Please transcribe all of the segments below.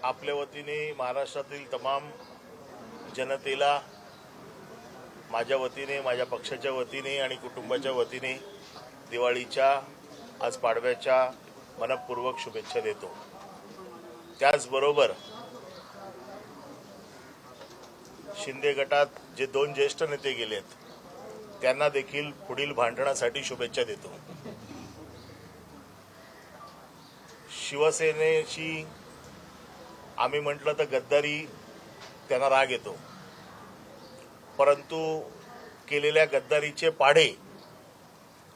आपल्या वतीने महाराष्ट्रातील तमाम जनतेला माझ्या वतीने, माझ्या पक्षाच्या वतीने आणि कुटुंबाच्या वतीने दिवाळीच्या, आज पाडव्याच्या मनपूर्वक शुभेच्छा देतो। त्याचबरोबर शिंदे गटात जे 2 ज्येष्ठ नेते गेलेत त्यांना देखील पुढील भांडणासाठी शुभेच्छा देतो। शिवसेनेशी आम्ही म्हटलं तर गद्दारी, त्यांना राग येतो, परंतु केलेल्या गद्दारीचे पाढे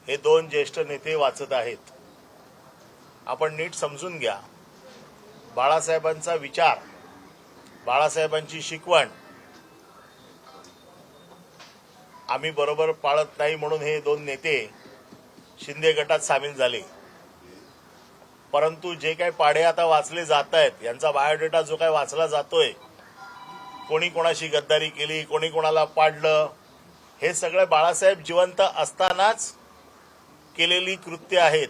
हे 2 ज्येष्ठ नेते वाचत आहेत। आपण नीट समजून घ्या, बाळासाहेबांचा विचार, बाळासाहेबांची शिकवण आम्ही बरोबर पाळत नाही म्हणून हे 2 नेते शिंदे गटात सामील झाले। परंतु जे काही पाढे आता वाचले जात आहेत, यांचा बायोडेटा जो काही वाचला जातोय, कोणी कोणाशी गद्दारी केली, कोणी कोणाला पाडलं, हे सगळे बाळासाहेब जिवंत असतानाच केलेली कृत्य आहेत।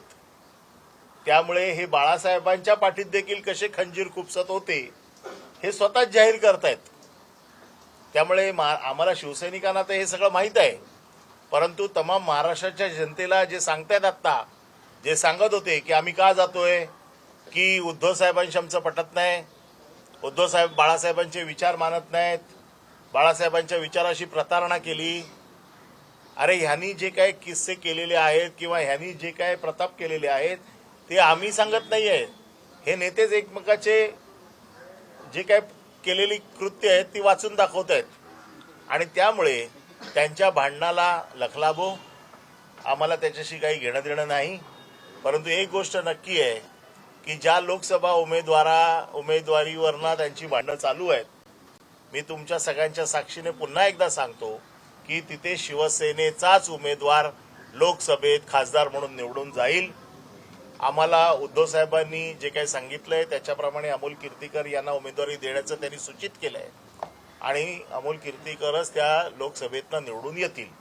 त्यामुळे हे बाळासाहेबांच्या पाठीत देखील कसे खंजीर खुपसत होते हे स्वतःच जाहीर करतायत। त्यामुळे आम्हाला शिवसैनिकांना तर हे सगळं माहीत आहे, परंतु तमाम महाराष्ट्राच्या जनतेला जे सांगतायत, आत्ता जे सांगत होते की आम्ही का जातोय, की उद्धव साहेबांशी आमचं पटत नाही, उद्धव साहेब बाळासाहेबांचे विचार मानत नाहीत, बाळासाहेबांच्या विचाराशी प्रतारणा केली। अरे ह्यांनी जे काही किस्से केलेले आहेत किंवा ह्यांनी जे काही प्रताप केलेले आहेत ते आम्ही सांगत नाहीये, हे नेतेच एकमेकाचे जे काही केलेली कृत्य आहेत ती वाचून दाखवत आहेत। आणि त्यामुळे त्यांच्या भांडणाला लखलाबो, आम्हाला त्याच्याशी काही घेणं देणं नाही। परंतु एक गोष्ट नक्की आहे की ज्या लोकसभा उमेदवारीवरनं त्यांची भांडणं चालू आहेत, मी तुमच्या सगळ्यांच्या साक्षीने पुन्हा एकदा सांगतो की तिथे शिवसेनेचाच उमेदवार लोकसभेत खासदार म्हणून निवडून जाईल। आम्हाला उद्धव साहेबांनी जे काही सांगितलंय त्याच्याप्रमाणे अमोल कीर्तीकर यांना उमेदवारी देण्याचं त्यांनी सूचित केलंय आणि अमोल कीर्तीकरच त्या लोकसभेतनं निवडून येतील।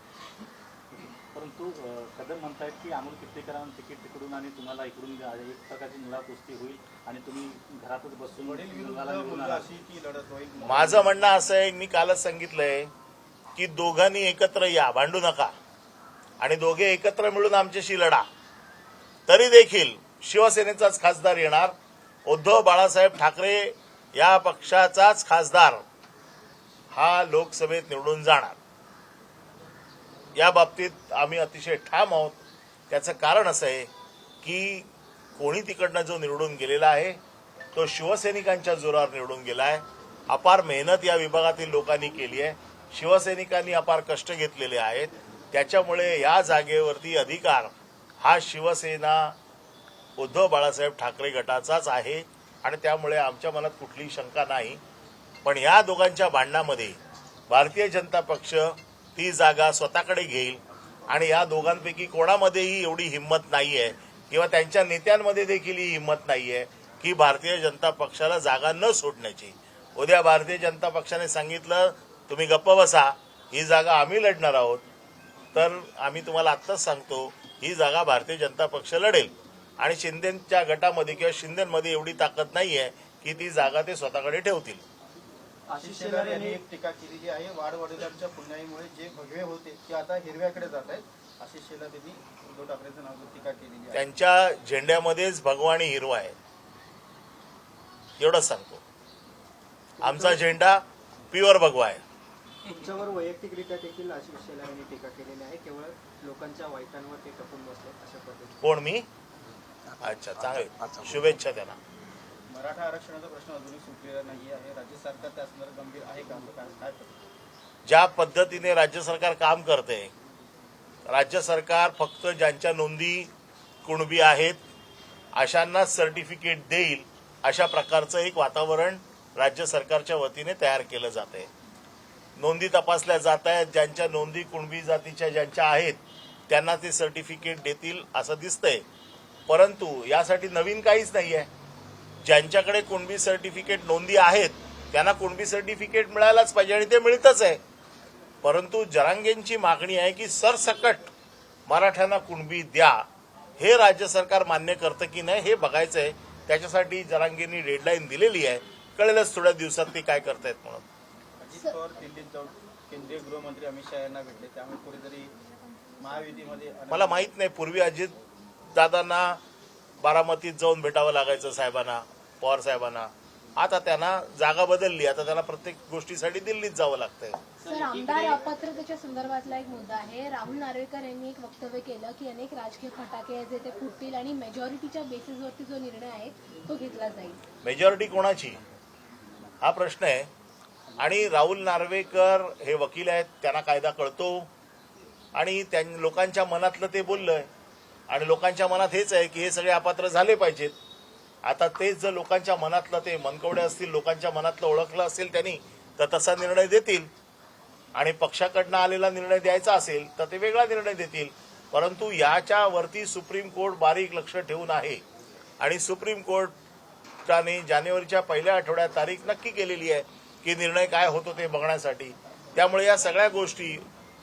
परंतु कदम म्हणतायत की अमोल कीर्तीकरांना तिकीट तिकडून आणि तुम्हाला इकडून एक प्रकारची मुलाकुस्ती होईल आणि तुम्ही घरातच बसून माझं म्हणणं असं आहे, मी कालच सांगितलंय की दोघांनी एकत्र या, भांडू नका आणि दोघे एकत्र मिळून आमच्याशी लढा, तरी देखील शिवसेनेचाच खासदार येणार, उद्धव बाळासाहेब ठाकरे या पक्षाचाच खासदार हा लोकसभेत निवडून जाणार। या बाबतीत आम्ही अतिशय ठाम आहोत। त्याचं कारण असं आहे की कोणी तिकडनं जो निवडून गेलेला आहे तो शिवसैनिकांच्या जोरावर निवडून गेला आहे। अपार मेहनत या विभागातील लोकांनी केली आहे, शिवसैनिकांनी अपार कष्ट घेतलेले आहेत। त्याच्यामुळे या जागेवरती अधिकार हा शिवसेना उद्धव बाळासाहेब ठाकरे गटाचाच आहे आणि त्यामुळे आमच्या मनात कुठलीही शंका नाही। पण या दोघांच्या भांडणामध्ये भारतीय जनता पक्ष ती जागा स्वतःकडे घेईल आणि या दोघांपैकी कोणामध्येही एवढी हिंमत नाहीये किंवा त्यांच्या नेत्यांमध्ये देखील ही हिंमत नाहीये की भारतीय जनता पक्षाला जागा न सोडण्याची। उद्या भारतीय जनता पक्षाने सांगितलं तुम्ही गप्प बसा, ही जागा आम्ही लढणार आहोत, तर आम्ही तुम्हाला आत्ताच सांगतो ही जागा भारतीय जनता पक्ष लढेल आणि शिंदेच्या गटामध्ये किंवा शिंदेमध्ये एवढी ताकद नाहीये की ती जागा ते स्वतःकडे ठेवतील। आशिष शेलार यांनी एक टीका केलेली आहे, वाडवडिलांच्या पुण्याईमुळे जे भगवे होते ते आता हिरव्याकडे जात आहेत। आशिष शेलार यांनी उद्धव ठाकरेंचं नाव टीका केलेली आहे। त्यांच्या झेंड्यामध्येच भगवा आणि हिरवा आहे, एवढंच सांगतो। आमचा झेंडा प्युअर भगवा आहे। तुमच्यावर वैयक्तिकरित्या देखील आशिष शेलार यांनी टीका केलेली आहे, केवळ लोकांच्या वाईटांवर ते टपून बसले अशा पद्धतीने। कोण मी? अच्छा, चांगले, शुभेच्छा त्यांना। मराठा आरक्षणाचा प्रश्न अजूनही सुटलेला नाही आहे, राज्य सरकार त्या संदर्भात गंभीर आहे का? काय ज्या पद्धतीने राज्य सरकार काम करते, राज्य सरकार फक्त ज्यांच्या नोंदी कुणबी आहेत अशांनाच सर्टिफिकेट देईल अशा प्रकारचं एक वातावरण राज्य सरकारच्या वतीने तयार केलं जाते। नोंदी तपासल्या जात आहेत, ज्यांच्या नोंदी कुणबी जातीच्या ज्यांच्या आहेत त्यांना ते सर्टिफिकेट देतील असं दिसतंय, परंतु यासाठी नवीन काहीच नाहीये। ज्यांच्याकडे कुणबी सर्टिफिकेट नोंदी आहेत त्यांना कुणबी सर्टिफिकेट मिळायलाच पाहिजे आणि ते मिळतच आहे। परंतु जरांगेंची मागणी आहे की सरसकट मराठ्यांना कुणबी द्या, हे राज्य सरकार मान्य करतं की नाही हे बघायचंय। त्याच्यासाठी जरांगेंनी डेडलाईन दिलेली आहे, कळेलच थोड्या दिवसात ते काय करतायत म्हणून. अजित पवार दिल्लीत जाऊन केंद्रीय गृहमंत्री अमित शहा यांना भेटले, त्यामुळे कुठेतरी महायुतीमध्ये मला माहित नाही, पूर्वी अजित दादांना बारामतीत जाऊन भेटावं लागायचं साहेबांना, पवार साहेबांना. आता त्यांना जागा बदलली, आता त्यांना प्रत्येक गोष्टीसाठी दिल्लीत जावं लागतंय. सर, आमदार अपात्रतेच्या संदर्भातला एक मुद्दा आहे. राहुल नार्वेकर यांनी एक वक्तव्य केलं की अनेक राजकीय फटाके आहेत जे ते फुटतील आणि मेजॉरिटीच्या बेसिसवरती जो निर्णय आहे तो घेतला जाईल. मेजॉरिटी कोणाची हा प्रश्न आहे. आणि राहुल नार्वेकर हे वकील आहेत, त्यांना कायदा कळतो आणि लोकांच्या मनातलं ते बोललंय आणि लोकांच्या मनात हेच आहे की हे सगळे अपात्र झाले पाहिजेत. आता तेच जर लोकांच्या मनातलं ते मनकवडे असतील, लोकांच्या मनातलं ओळखलं असेल त्यांनी, तर तसा निर्णय देतील. आणि पक्षाकडनं आलेला निर्णय द्यायचा असेल तर ते वेगळा निर्णय देतील. परंतु याच्या वरती सुप्रीम कोर्ट बारीक लक्ष ठेवून आहे आणि सुप्रीम कोर्टाने जानेवारीच्या पहिल्या आठवड्यात तारीख नक्की केलेली आहे की निर्णय काय होतो ते बघण्यासाठी. त्यामुळे या सगळ्या गोष्टी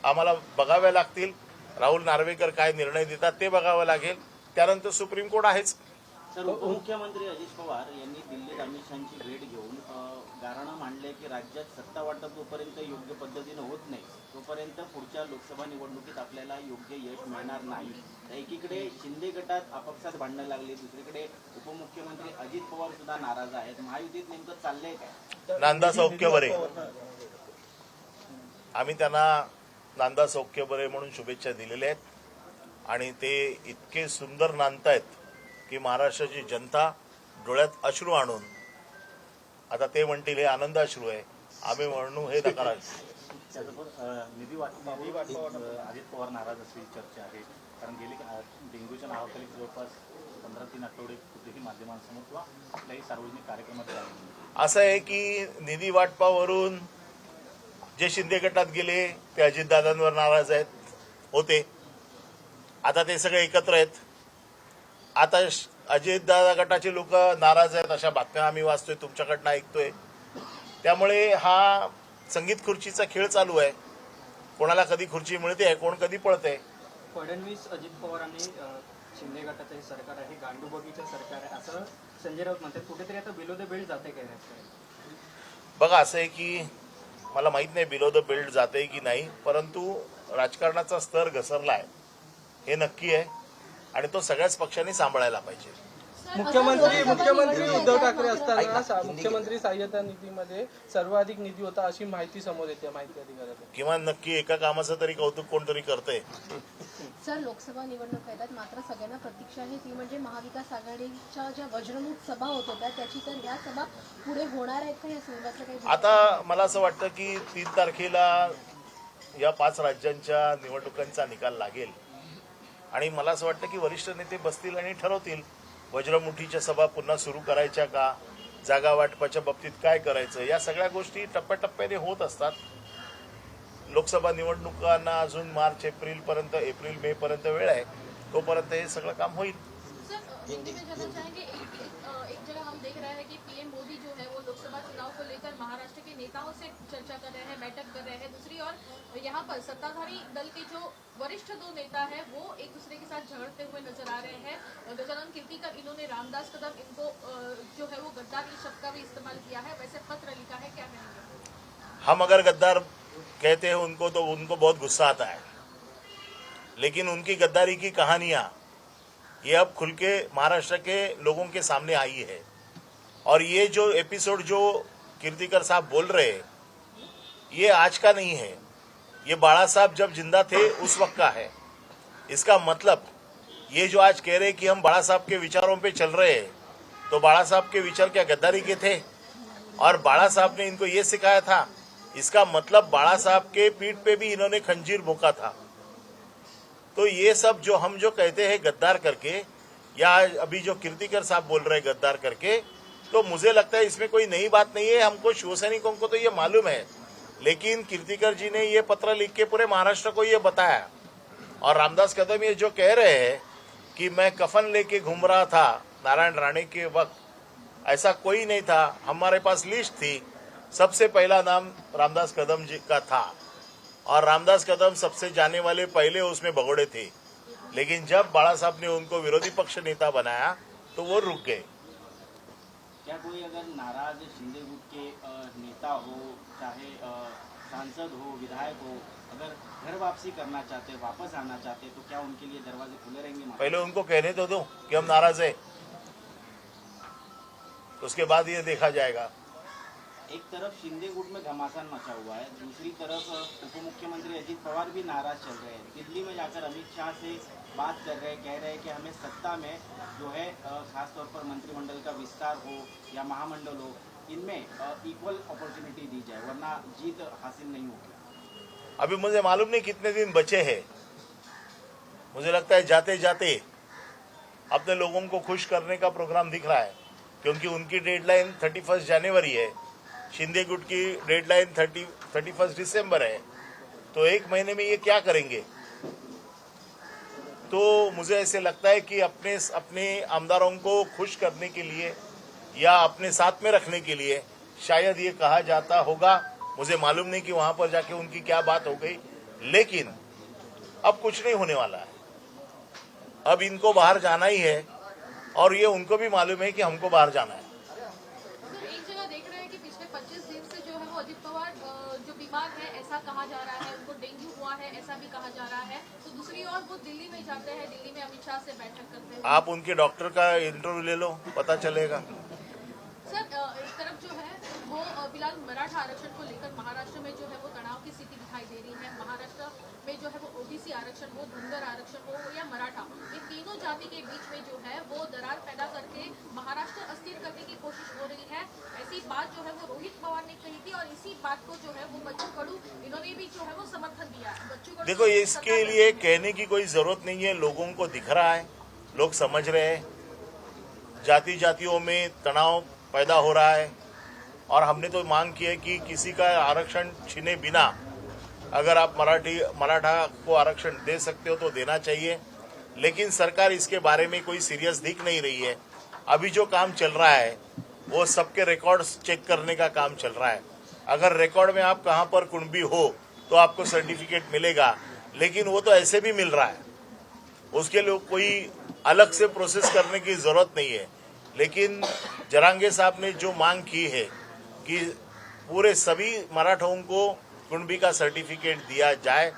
आम्हाला बघाव्या लागतील. राहुल नार्वेकर काय निर्णय देतात ते बघावं लागेल. त्यानंतर सुप्रीम कोर्ट आहेच. सर, उपमुख्यमंत्री अजित पवार यांनी दिल्लीत अमित शहाची भेट घेऊन गाऱ्हाणं मांडले की राज्यात सत्ता वाटप जोपर्यंत योग्य पद्धतीनं होत नाही तोपर्यंत पुढच्या लोकसभा निवडणुकीत आपल्याला योग्य यश मिळणार नाही. एकीकडे शिंदे गटात आपापसात भांडणं लागली, दुसरीकडे उपमुख्यमंत्री अजित पवार सुद्धा नाराज आहेत. महायुतीत नेमकं चाललंय काय? नांदा सौख्य बरे, आम्ही त्यांना नांदा सौख्य बरे म्हणून शुभेच्छा दिलेल्या आहेत आणि ते इतके सुंदर नांदतायत की महाराष्ट्राची जनता डोळ्यात अश्रू आणून, आता ते म्हणतील हे आनंद अश्रू आहे, आम्ही म्हणू हे नकार. निधी वाटपावर अजित पवार नाराज असल्याची चर्चा आहे. कारण गेली डेंग्यूच्या नावाखाली जवळपास 15-3 आठवडे कुठेही माध्यमांसमोर किंवा कुठल्याही सार्वजनिक कार्यक्रमात झाले. असं आहे की निधी वाटपावरून जे शिंदे गटात गेले ते अजितदादांवर नाराज होते. आता ते सगळे एकत्र आहेत. आता अजितदादा गटाचे लोक नाराज आहेत अशा बातम्या आम्ही वाचतोय, तुमच्याकडनं ऐकतोय. त्यामुळे हा संगीत खुर्चीचा खेळ चालू आहे. कोणाला कधी खुर्ची मिळते, कोण कधी पळते. फडणवीस अजित पवारांनी शिंदे गटाचं हे सरकार आहे, गांडूबगीचं सरकार आहे असं संजय राऊत म्हणतात. कुठेतरी आता बिलो द बेल्ट जाते काय? बघा, असं आहे की मला माहित नाही बिलो द बेल्ट जाते की नाही, परंतु राजकारणाचा स्तर घसरला आहे हे नक्की आहे आणि तो सगळ्याच पक्षांनी सांभाळायला पाहिजे. मुख्यमंत्री उद्धव ठाकरे असताना मुख्यमंत्री सहाय्यता निधीमध्ये सर्वाधिक निधी होता अशी माहिती समोर येते माहिती अधिकाऱ्याकडून. किमान नक्की एका कामाचं तरी कौतुक कोणतरी करतंय. सर, लोकसभा निवडणूक येतात, मात्र सगळ्यांना प्रतीक्षा आहे ती म्हणजे महाविकास आघाडीच्या ज्या वज्रमूठ सभा होत होत्या त्याची. तर या सभा पुढे होणार आहेत का या संदर्भातलं काही? आता मला असं वाटतं की 3 तारखेला या 5 राज्यांच्या निवडणुकांचा निकाल लागेल आणि मला असं वाटतं की वरिष्ठ नेते बसतील आणि ठरवतील वज्रमुठीच्या सभा पुन्हा सुरू करायच्या का, जागा वाटपाच्या बाबतीत काय करायचं. या सगळ्या गोष्टी टप्प्याटप्प्याने होत असतात. लोकसभा निवडणुकांना अजून मार्च एप्रिल मे पर्यंत वेळ आहे. तोपर्यंत हे सगळं काम होईल. सर, हिंदी में जानना चाहेंगे, एक जगह हम देख रहे हैं कि पीएम मोदी जो है वो लोकसभा चुनाव को लेकर महाराष्ट्र के नेताओं से चर्चा कर रहे हैं, बैठक कर रहे हैं. दूसरी ओर यहाँ पर सत्ताधारी दल के जो वरिष्ठ 2 नेता है वो एक दूसरे के साथ झगड़ते हुए नजर आ रहे हैं. गजानन कीर्तिकर, इन्होंने रामदास कदम, इनको जो है वो गद्दारी शब्द का भी इस्तेमाल किया है. वैसे पत्र लिखा है, क्या कहेंगे? हम अगर गद्दार कहते हैं उनको तो उनको बहुत गुस्सा आता है, लेकिन उनकी गद्दारी की कहानियां ये अब खुल के महाराष्ट्र के लोगों के सामने आई है. और ये जो एपिसोड जो कीर्तिकर साहब बोल रहे हैं ये आज का नहीं है, ये बाळा साहब जब जिंदा थे उस वक्त का है. इसका मतलब ये जो आज कह रहे हैं कि हम बाळा साहब के विचारों पे चल रहे हैं, तो बाळा साहब के विचार क्या गद्दारी के थे? और बाळा साहब ने इनको ये सिखाया था. इसका मतलब बाळा साहब के पीठ पे भी इन्होंने खंजीर भोंका था. तो ये सब जो हम जो कहते हैं गद्दार करके, या अभी जो कीर्तिकर साहब बोल रहे हैं गद्दार करके, तो मुझे लगता है इसमें कोई नई बात नहीं है. हमको शिवसैनिकों को तो ये मालूम है, लेकिन कीर्तिकर जी ने ये पत्र लिख के पूरे महाराष्ट्र को ये बताया. और रामदास कदम ये जो कह रहे हैं कि मैं कफन लेके घूम रहा था नारायण राणे के वक्त, ऐसा कोई नहीं था. हमारे पास लिस्ट थी, सबसे पहला नाम रामदास कदम जी का था और रामदास कदम सबसे जाने वाले पहले उसमें भगोड़े थे. लेकिन जब बाळा साहब ने उनको विरोधी पक्ष नेता बनाया तो वो रुक गए. क्या कोई अगर नाराज शिंदे गुट के नेता हो, चाहे सांसद हो, विधायक हो, अगर घर वापसी करना चाहते, वापस आना चाहते, तो क्या उनके लिए दरवाजे खुले रहेंगे? पहले उनको कहने तो दो कि हम नाराज है, उसके बाद ये देखा जाएगा। एक तरफ शिंदे गुट में घमासान मचा हुआ है, दूसरी तरफ उप मुख्यमंत्री अजित पवार भी नाराज चल रहे हैं। दिल्ली में जाकर अमित शाह से बात कर रहे हैं, कह रहे हैं कि हमें सत्ता में जो है खासतौर पर मंत्रिमंडल का विस्तार हो या महामंडल हो, इनमें इक्वल अपॉर्चुनिटी दी जाए, वरना जीत हासिल नहीं होगी। अभी मुझे मालूम नहीं कितने दिन बचे हैं। मुझे लगता है जाते जाते अपने लोगों को खुश करने का प्रोग्राम दिख रहा है, क्योंकि उनकी डेडलाइन 31 जनवरी है, शिंदे गुट की डेडलाइन 31 दिसंबर है। तो एक महीने में ये क्या करेंगे? तो मुझे ऐसे लगता है कि अपने आमदारों को खुश करने के लिए या अपने साथ में रखने के लिए शायद ये कहा जाता होगा। मुझे मालूम नहीं कि वहां पर जाके उनकी क्या बात हो गई, लेकिन अब कुछ नहीं होने वाला है। अब इनको बाहर जाना ही है और ये उनको भी मालूम है कि हमको बाहर जाना है। सर, एक जगह देख रहे हैं कि पिछले 25 दिन से जो है वो अजित पवार जो बीमार है ऐसा कहा जा रहा है, उनको डेंगू हुआ है ऐसा भी कहा जा रहा है। तो दूसरी ओर वो दिल्ली में जाते हैं, दिल्ली में अमित शाह से बैठक करते हैं। आप उनके डॉक्टर का इंटरव्यू ले लो, पता चलेगा। सर, एक तरफ जो है वो फिलहाल मराठा आरक्षण को लेकर महाराष्ट्र में जो है वो तनाव की स्थिति दिखाई दे रही है। महाराष्ट्र में जो है वो ओबीसी आरक्षण हो, धनगर आरक्षण हो या मराठा, इन तीनों जाति के बीच में जो है वो दरार पैदा करके महाराष्ट्र अस्थिर करने की कोशिश हो रही है। ऐसी बात जो है वो रोहित पवार ने कही थी और इसी बात को जो है वो बच्चू कडू इन्होंने भी जो है वो समर्थन दिया है। बच्चू कडू देखो, इसके लिए कहने की कोई जरूरत नहीं है, लोगों को दिख रहा है, लोग समझ रहे हैं। जातियों में तनाव पैदा हो रहा है और हमने तो मांग की है कि किसी का आरक्षण छीने बिना अगर आप मराठा को आरक्षण दे सकते हो तो देना चाहिए, लेकिन सरकार इसके बारे में कोई सीरियस दिख नहीं रही है। अभी जो काम चल रहा है वो सबके रिकॉर्ड्स चेक करने का काम चल रहा है। अगर रिकॉर्ड में आप कहां पर कुणबी हो तो आपको सर्टिफिकेट मिलेगा, लेकिन वो तो ऐसे भी मिल रहा है, उसके लिए कोई अलग से प्रोसेस करने की जरूरत नहीं है। लेकिन जरांगे साहब ने जो मांग की है कि पूरे सभी मराठों को कुणबी का सर्टिफिकेट दिया जाए,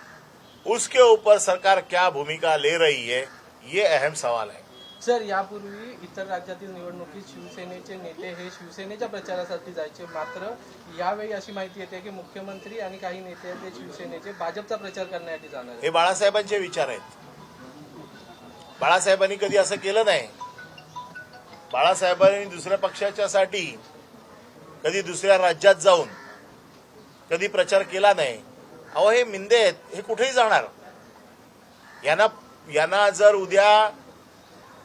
उसके ऊपर सरकार क्या भूमिका ले रही है, ये अहम सवाल है। सर, यापूर्वी इतर राज्यातील निवडणुकीत शिवसेनेचे नेते हे शिवसेनेच्या प्रचारासाठी जायचे, मात्र यावेळी अशी माहिती येते की मुख्यमंत्री आणि काही नेते ते शिवसेनेचे भाजपचा प्रचार करण्यासाठी जाणार आहेत। हे बाळासाहेबांचे विचार आहेत। बाळासाहेबांनी कधी असं केलं नाही। बाळासाहेबांनी दुसऱ्या पक्षाच्यासाठी कधी दुसऱ्या राज्यात जाऊन कधी प्रचार केला नाही। अहो, हे मिंदे आहेत, हे कुठेही जाणार। यांना जर उद्या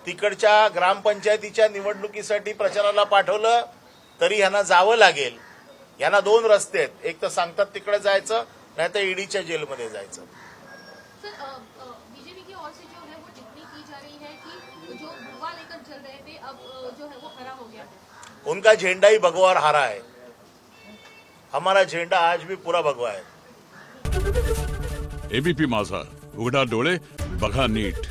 तिकडच्या ग्रामपंचायतीच्या निवडणुकीसाठी प्रचाराला पाठवलं तरी यांना जावं लागेल। यांना दोन रस्ते आहेत, एक तर सांगतात तिकडे जायचं, नाही तर ईडीच्या जेलमध्ये जायचं। सर, बीजेपी की ओर से जो है वो टिप्पणी की जा रही है कि जो भगवा लेकर चल रहे थे अब जो है वो हरा हो गया है। उनका झंडा ही भगवा और हरा है, हमारा झंडा आज भी पूरा भगवा है। एबीपी माझा, उघडा डोळे बघा नीट।